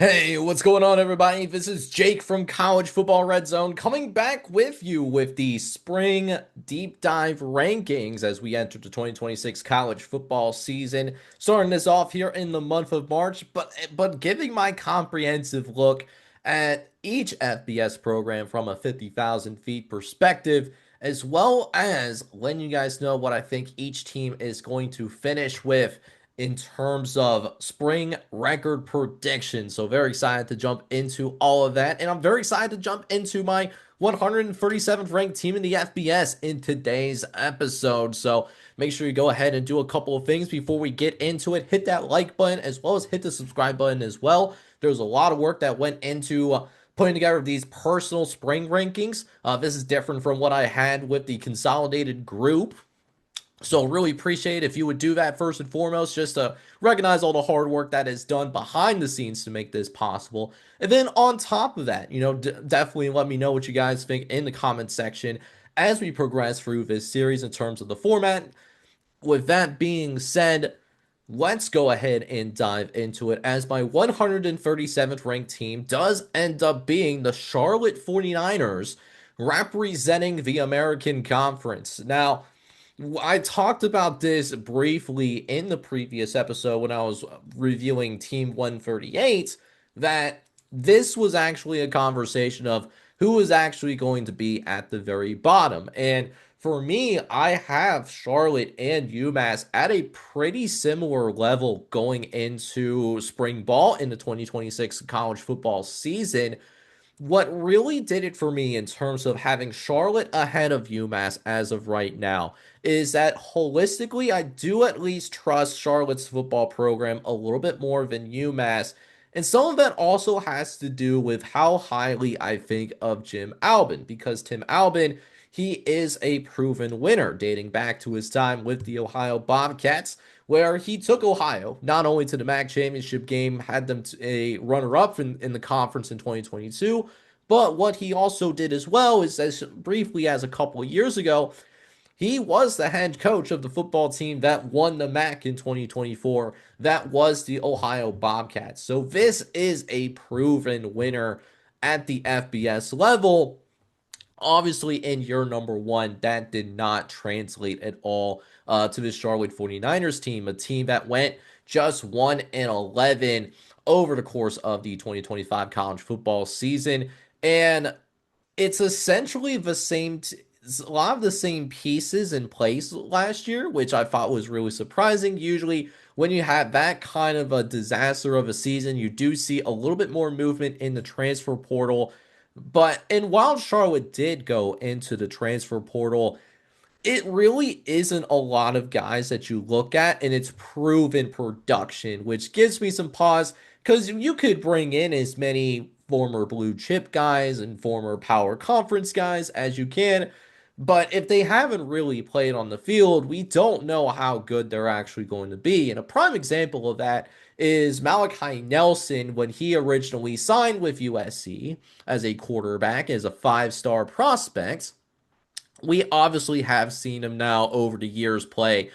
Hey, what's going on, everybody? This is Jake from College Football Red Zone coming back with you with the spring deep dive rankings as we enter the 2026 college football season. Starting this off here in the month of March, but giving my comprehensive look at each FBS program from a 50,000 feet perspective, as well as letting you guys know what I think each team is going to finish with in terms of spring record predictions. So very excited to jump into all of that. And I'm very excited to jump into my 137th ranked team in the FBS in today's episode. So make sure you go ahead and do a couple of things before we get into it. Hit that like button as well as hit the subscribe button as well. There's a lot of work that went into putting together these personal spring rankings. This is different from what I had with the consolidated group, so really appreciate if you would do that first and foremost, just to recognize all the hard work that is done behind the scenes to make this possible. And then on top of that, definitely let me know what you guys think in the comments section as we progress through this series in terms of the format. With that being said, let's go ahead and dive into it as my 137th ranked team does end up being the Charlotte 49ers representing the American Conference. Now, I talked about this briefly in the previous episode when I was reviewing Team 138, that this was actually a conversation of who was actually going to be at the very bottom. And for me, I have Charlotte and UMass at a pretty similar level going into spring ball in the 2026 college football season. What really did it for me in terms of having Charlotte ahead of UMass as of right now is that holistically, I do at least trust Charlotte's football program a little bit more than UMass. And some of that also has to do with how highly I think of Jim Albin, because Tim Albin, he is a proven winner dating back to his time with the Ohio Bobcats, where he took Ohio not only to the MAC championship game, had them to a runner-up in the conference in 2022, but what he also did as well is, as briefly as a couple years ago, he was the head coach of the football team that won the MAC in 2024. That was the Ohio Bobcats. So this is a proven winner at the FBS level. Obviously, in your number one, that did not translate at all to the Charlotte 49ers team, a team that went just 1-11 over the course of the 2025 college football season. And it's essentially the same, a lot of the same pieces in place last year, which I thought was really surprising. Usually, when you have that kind of a disaster of a season, you do see a little bit more movement in the transfer portal. And while Charlotte did go into the transfer portal, it really isn't a lot of guys that you look at and it's proven production, which gives me some pause because you could bring in as many former blue chip guys and former power conference guys as you can. But if they haven't really played on the field, we don't know how good they're actually going to be. And a prime example of that is Malachi Nelson when he originally signed with USC as a quarterback, as a five-star prospect. We obviously have seen him now over the years play.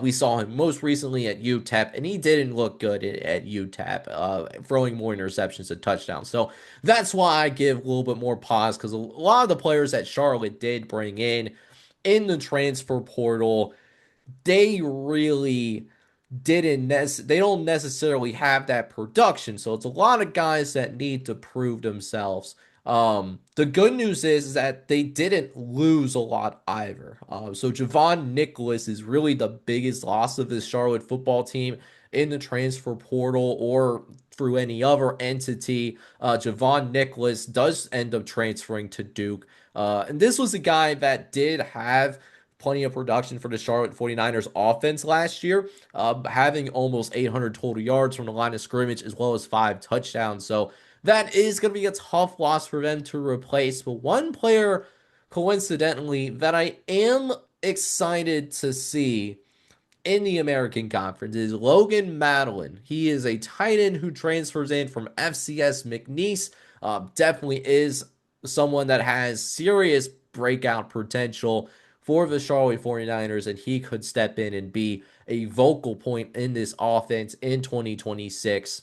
We saw him most recently at UTEP, and he didn't look good at UTEP, throwing more interceptions than touchdowns. So that's why I give a little bit more pause, because a lot of the players that Charlotte did bring in the transfer portal, they really they don't necessarily have that production. So it's a lot of guys that need to prove themselves. The good news is that they didn't lose a lot either. So Javon Nicholas is really the biggest loss of this Charlotte football team in the transfer portal or through any other entity. Javon Nicholas does end up transferring to Duke. And this was a guy that did have plenty of production for the Charlotte 49ers offense last year, having almost 800 total yards from the line of scrimmage as well as 5 touchdowns. So that is going to be a tough loss for them to replace. But one player, coincidentally, that I am excited to see in the American Conference is Logan Madeline. He is a tight end who transfers in from FCS McNeese. Definitely is someone that has serious breakout potential for the Charlotte 49ers, and he could step in and be a vocal point in this offense in 2026.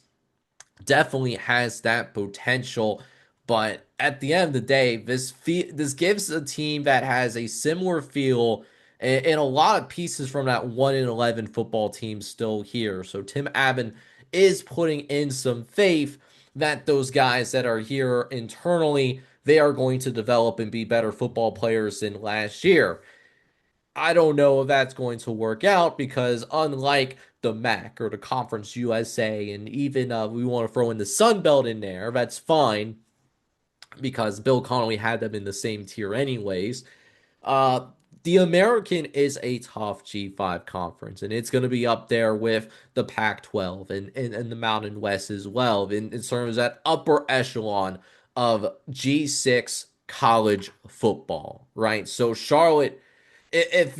definitely has that potential. But at the end of the day, this gives a team that has a similar feel and a lot of pieces from that 1-11 football team still here. So Tim Abbott is putting in some faith that those guys that are here internally, they are going to develop and be better football players than last year. I don't know if that's going to work out because unlike the MAC or the Conference USA, and even we want to throw in the Sun Belt in there, that's fine because Bill Connolly had them in the same tier anyways. Uh, the American is a tough G5 conference, and it's going to be up there with the Pac 12 and the Mountain West as well, in terms of that upper echelon of G6 college football, right? So, Charlotte, if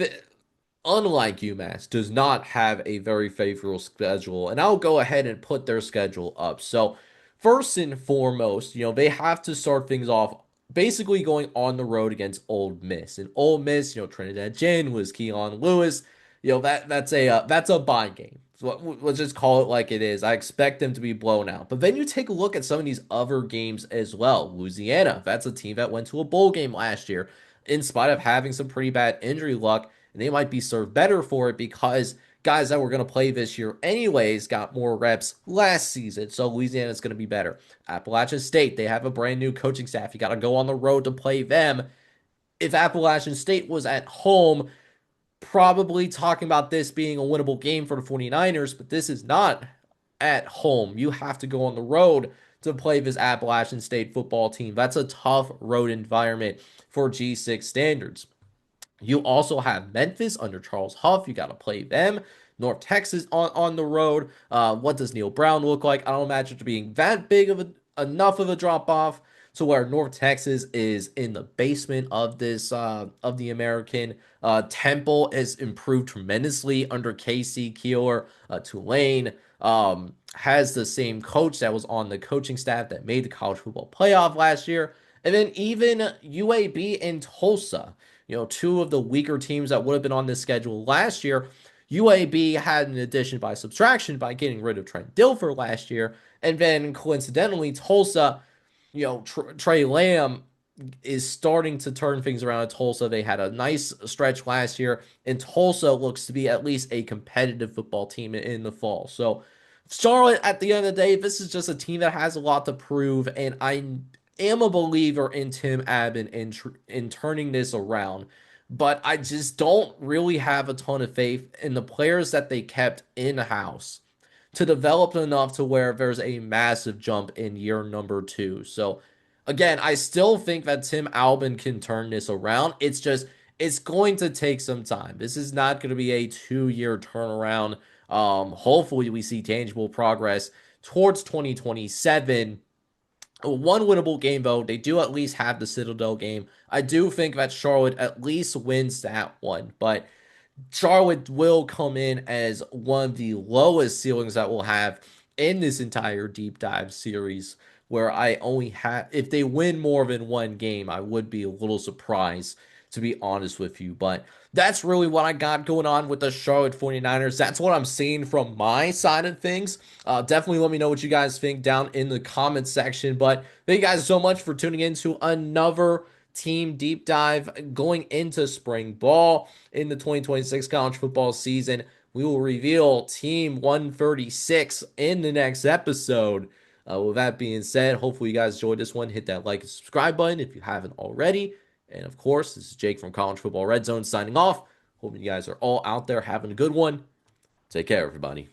unlike UMass, does not have a very favorable schedule. And I'll go ahead and put their schedule up. So, first and foremost, they have to start things off basically going on the road against Ole Miss. And Ole Miss, Trinidad James was Keon Lewis. That's a bye game. So let's just call it like it is. I expect them to be blown out. But then you take a look at some of these other games as well. Louisiana, that's a team that went to a bowl game last year in spite of having some pretty bad injury luck, and they might be served better for it because guys that were going to play this year anyways got more reps last season. So Louisiana is going to be better. Appalachian State, they have a brand new coaching staff. You got to go on the road to play them. If Appalachian State was at home, probably talking about this being a winnable game for the 49ers, but this is not at home. You have to go on the road to play this Appalachian State football team. That's a tough road environment for G6 standards. You also have Memphis under Charles Huff. You got to play them. North Texas on the road. What does Neil Brown look like? I don't imagine it being that big of enough of a drop off to where North Texas is in the basement of this of the American. Temple has improved tremendously under KC Keeler. Tulane has the same coach that was on the coaching staff that made the college football playoff last year. And then even UAB and Tulsa, two of the weaker teams that would have been on this schedule last year. UAB had an addition by subtraction by getting rid of Trent Dilfer last year. And then coincidentally, Tulsa, Trey Lamb is starting to turn things around at Tulsa. They had a nice stretch last year, and Tulsa looks to be at least a competitive football team in the fall. So, Charlotte, at the end of the day, this is just a team that has a lot to prove, and I am a believer in Tim Abbott in turning this around. But I just don't really have a ton of faith in the players that they kept in house to develop enough to where there's a massive jump in year number 2. So again, I still think that Tim Albin can turn this around. It's going to take some time. This is not going to be a 2-year turnaround. Hopefully we see tangible progress towards 2027. One winnable game though. They do at least have the Citadel game. I do think that Charlotte at least wins that one, but Charlotte will come in as one of the lowest ceilings that we'll have in this entire deep dive series. Where I only have, if they win more than one game, I would be a little surprised, to be honest with you. But that's really what I got going on with the Charlotte 49ers. That's what I'm seeing from my side of things. Definitely let me know what you guys think down in the comments section. But thank you guys so much for tuning in to another team deep dive going into spring ball in the 2026 college football season. We will reveal Team 136 in the next episode. With that being said, hopefully you guys enjoyed this one. Hit that like and subscribe button if you haven't already. And of course, this is Jake from College Football Red Zone signing off. Hoping you guys are all out there having a good one. Take care, everybody.